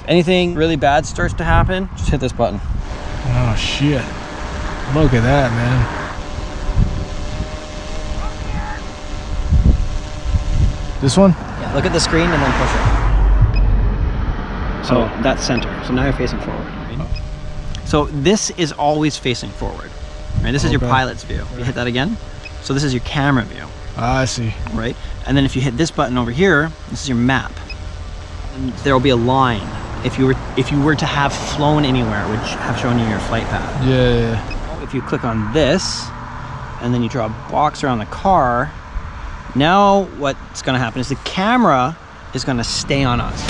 anything really bad starts to happen, just hit this button. Oh shit. Look at that, man. This one? Yeah, look at the screen and then push it. So that's center. So now you're facing forward. Right? So this is always facing forward. Right? This is your pilot's view. You hit that again. So this is your camera view. I see. Right? And then if you hit this button over here, this is your map. And there will be a line. If you were to have flown anywhere, it would have shown you your flight path. Yeah. If you click on this, and then you draw a box around the car, now what's going to happen is the camera is going to stay on us.